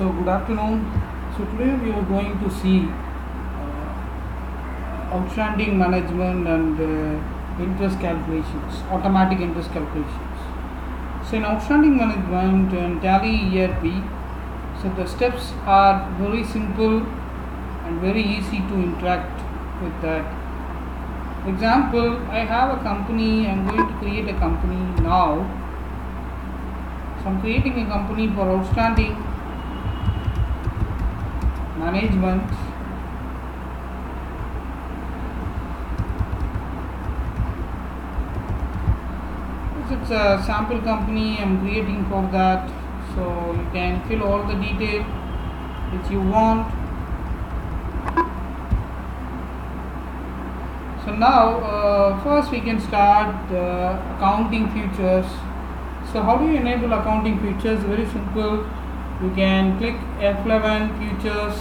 So good afternoon. So today we are going to see outstanding management and interest calculations, automatic interest calculations. So in outstanding management and Tally ERP, so the steps are very simple and very easy to interact with that. For example, I have a company. I'm going to create a company now. So I'm creating a company for outstanding management. It's a sample company I'm creating for that, so you can fill all the detail which you want. So now first we can start accounting features. So how do you enable accounting features? Very simple. You can click F11 features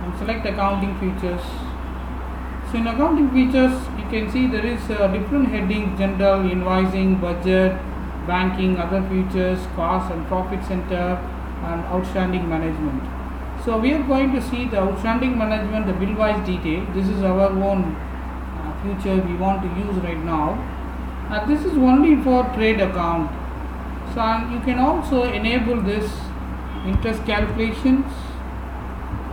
and select accounting features. So in accounting features, you can see there is different headings: general, invoicing, budget, banking, other features, cost and profit center, and outstanding management. So we are going to see the outstanding management, the bill-wise detail. This is our own feature we want to use right now. This is only for trade account. So you can also enable this interest calculations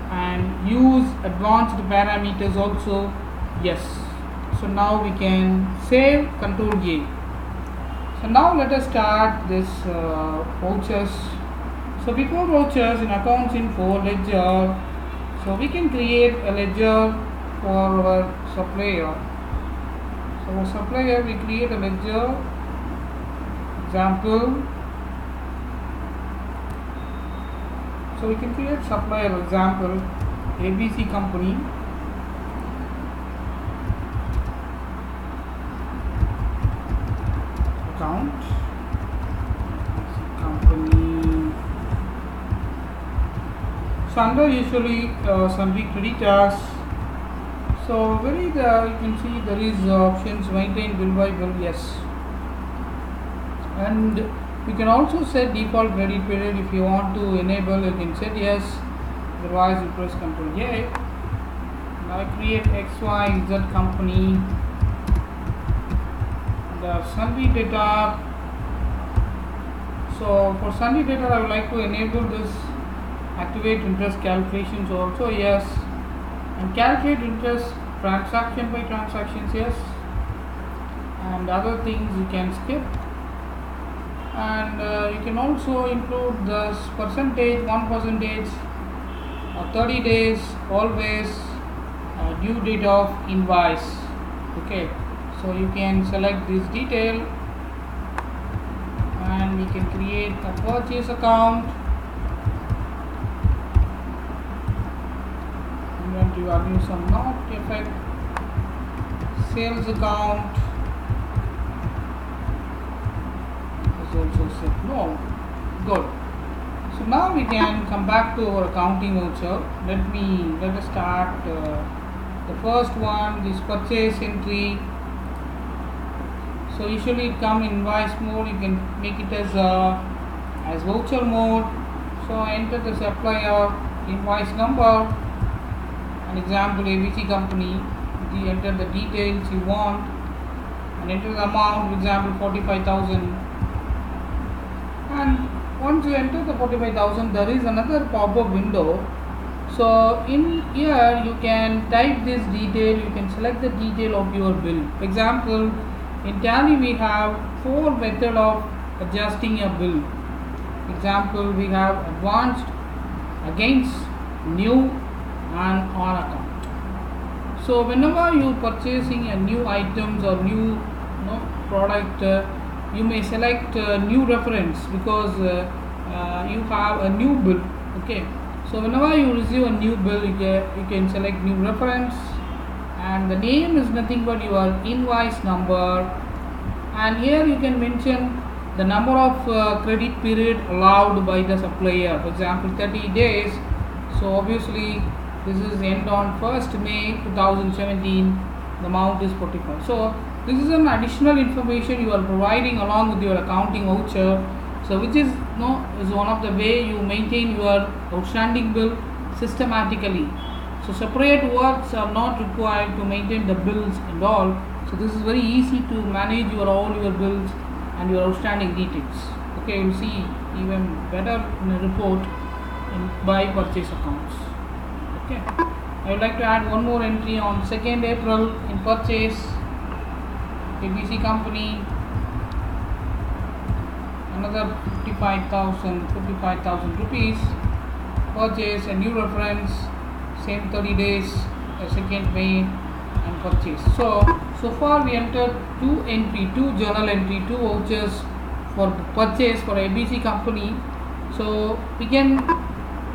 and use advanced parameters also. Yes. So now we can save, Control A. So now let us start this vouchers. So before vouchers, in accounts info ledger, so we can create a ledger for our supplier. So for supplier we create a ledger. Example. So we can create supplier example ABC company. Account company. So under usually Sundry Creditors. So you can see there is options maintain bill by bill, yes, and you can also set default credit period. If you want to enable, you can set yes, otherwise you press Control A. Now I create XYZ company, the Sundry data. So for Sundry data I would like to enable this activate interest calculations also, yes, and calculate interest transaction by transactions, yes, and other things you can skip. And you can also include this percentage, 1%, 30 days, always, due date of invoice. Okay, so you can select this detail and we can create a purchase account, inventory value some not effect, sales account also set no. Good. So now we can come back to our accounting voucher. Let us start the first one, this purchase entry. So usually it come in invoice mode. You can make it as voucher mode. So enter the supplier invoice number, an example ABC company. You enter the details you want and enter the amount, for example 45,000. And once you enter the 45,000, there is another pop-up window. So in here you can type this detail. You can select the detail of your bill. For example, in Tally we have 4 methods of adjusting a bill. Example, we have advanced, against, new, and on account. So whenever you purchasing a new items or new product, you may select new reference because you have a new bill. Okay, so whenever you receive a new bill, you can select new reference, and the name is nothing but your invoice number, and here you can mention the number of credit period allowed by the supplier. For example 30 days. So obviously this is end on 1st May 2017. The amount is 45. So this is an additional information you are providing along with your accounting voucher. So which is is one of the way you maintain your outstanding bill systematically. So separate works are not required to maintain the bills and all. So this is very easy to manage all your bills and your outstanding details. Okay, you'll see even better in a report by purchase accounts. Okay, I would like to add one more entry on 2nd April in purchase ABC company, another 55,000 rupees purchase, a new reference, same 30 days, 2nd May and purchase. So far we entered two journal entry, 2 vouchers for purchase for ABC company. So we can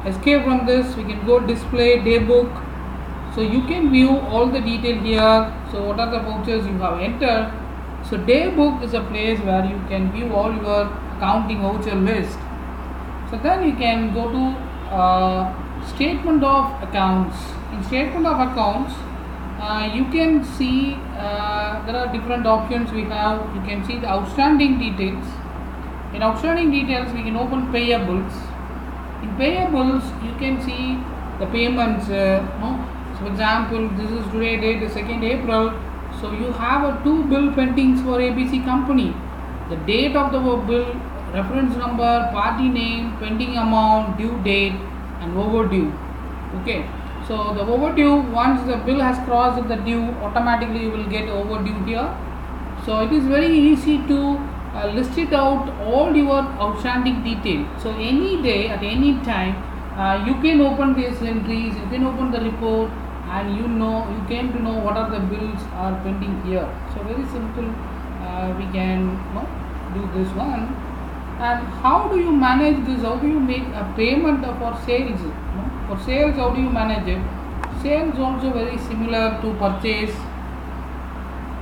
escape from this, we can go display day book. So you can view all the detail here. So what are the vouchers you have entered. So day book is a place where you can view all your accounting voucher list. So then you can go to statement of accounts. In statement of accounts, you can see there are different options we have. You can see the outstanding details. In outstanding details, we can open payables. In payables, you can see the payments. So, for example, this is today date 2nd April. So you have 2 bill pendings for ABC company. The date of the bill, reference number, party name, pending amount, due date, and overdue. Okay. So the overdue, once the bill has crossed the due, automatically you will get overdue here. So it is very easy to list it out all your outstanding detail. So any day, at any time, you can open these entries, you can open the report, and you came to know what are the bills are pending here. So very simple, we can do this one. And how do you manage this? How do you make a payment for sales? For sales, how do you manage it? Sales also very similar to purchase.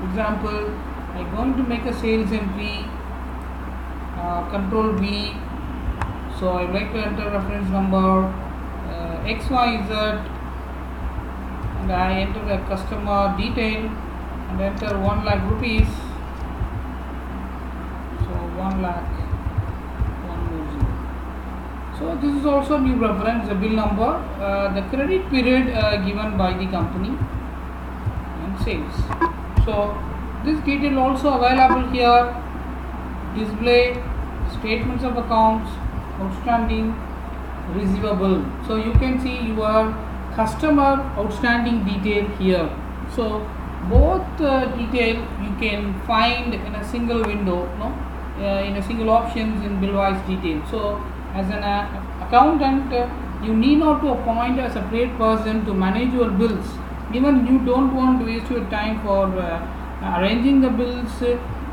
Example, I am going to make a sales entry, control V. So I would like to enter reference number XYZ, and I enter the customer detail and enter 1 lakh rupees. So 1 lakh. So this is also new reference, the bill number, the credit period given by the company, and sales. So this detail also available here. Display statements of accounts, outstanding, receivable. So you can see your customer outstanding detail here. So both detail you can find in a single window, in a single options in bill-wise detail. So as an accountant, you need not to appoint a separate person to manage your bills. Even you don't want to waste your time for arranging the bills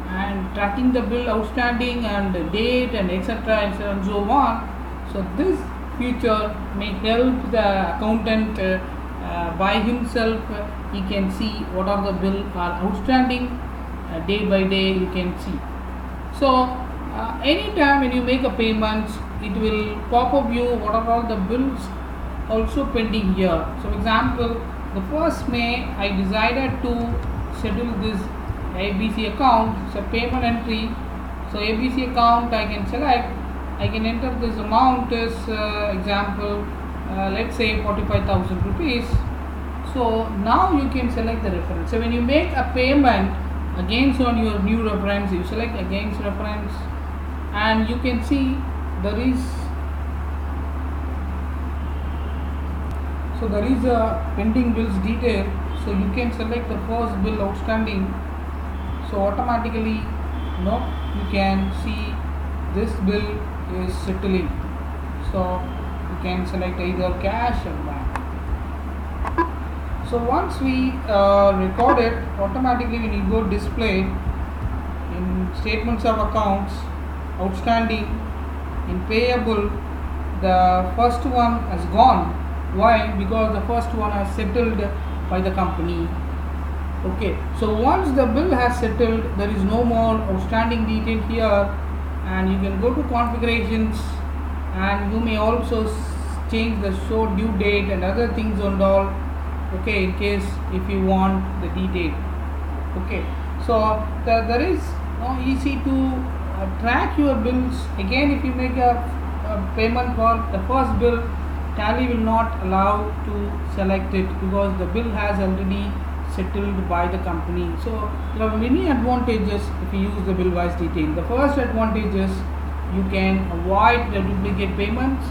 and tracking the bill outstanding and the date and etc. and so on. So this feature may help the accountant by himself. He can see what are the bills are outstanding day by day. You can see. So anytime when you make a payment, it will pop up you what are all the bills also pending here. So example, the 1st May I decided to settle this ABC account. It's a payment entry. So ABC account I can select, I can enter this amount as example, let's say 45,000 rupees. So now you can select the reference. So when you make a payment against on your new reference, you select against reference, and you can see there is a pending bills detail. So you can select the first bill outstanding. So automatically you can see this bill is settling. So you can select either cash or bank. So once we record it, automatically when you go display in statements of accounts, outstanding, in payable, the first one has gone. Why? Because the first one has settled by the company. Okay, so once the bill has settled, there is no more outstanding detail here, and you can go to configurations, and you may also change the show due date and other things and all. Okay, in case if you want the detail. Okay, so there is easy to track your bills. Again, if you make a payment for the first bill, Tally will not allow to select it because the bill has already settled by the company. So there are many advantages if you use the bill wise detail. The first advantage is you can avoid the duplicate payments,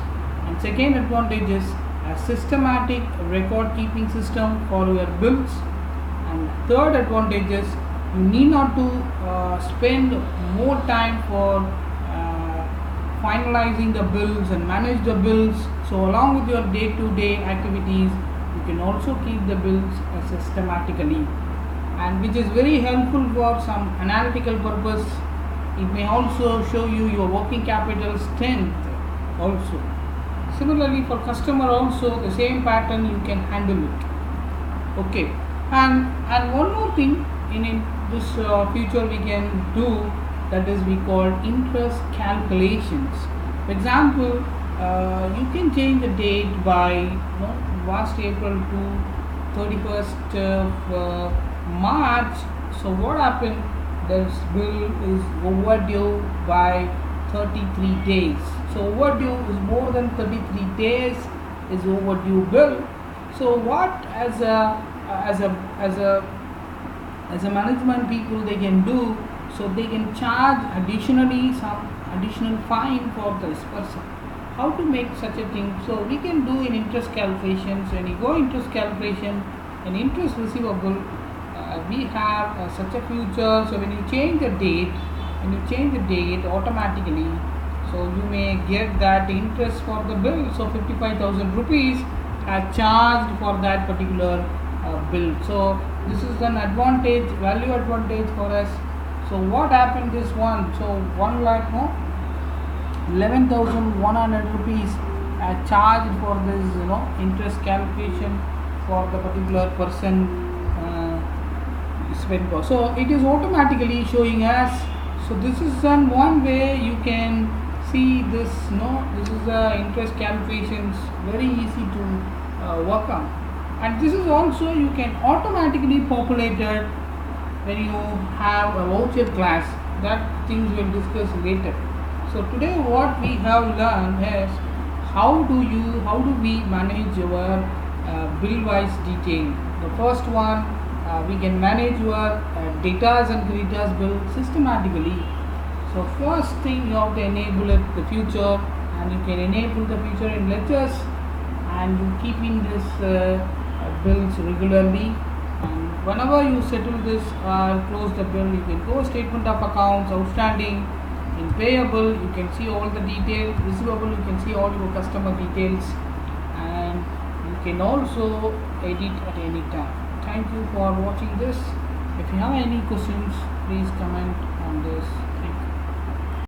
and second advantage is a systematic record keeping system for your bills, and third advantage is you need not to spend more time for finalizing the bills and manage the bills. So along with your day-to-day activities, you can also keep the bills systematically, and which is very helpful for some analytical purpose. It may also show you your working capital strength also. Similarly, for customer also the same pattern you can handle it. Okay, and one more thing in this feature we can do, that is we call interest calculations. For example, you can change the date by 1st April to 31st of March. So what happened? This bill is overdue by 33 days. So overdue is more than 33 days is overdue bill. So what as a management people they can do, so they can charge additionally some additional fine for this person. How to make such a thing? So we can do in interest calculations. When you go interest calculation, an interest receivable, we have such a feature. So when you change the date, automatically, so you may get that interest for the bill. So 55,000 rupees are charged for that particular bill. So this is an advantage, value advantage for us. So what happened this one? So 1 lakh 11,100 rupees charged for this interest calculation for the particular person spent for. So it is automatically showing us. So this is one way you can see this. This is the interest calculations, very easy to work on, and this is also you can automatically populate it when you have a voucher class. That things we'll discuss later. So today what we have learned is how do we manage our bill wise detail. The first one, we can manage your debtors and creditors bill systematically. So first thing you have to enable it the future, and you can enable the future in ledgers, and you keeping this bills regularly. And whenever you settle this close the bill, you can go statement of accounts, outstanding. In payable, you can see all the details. Receivable, you can see all your customer details, and you can also edit at any time. Thank you for watching this. If you have any questions, please comment on this.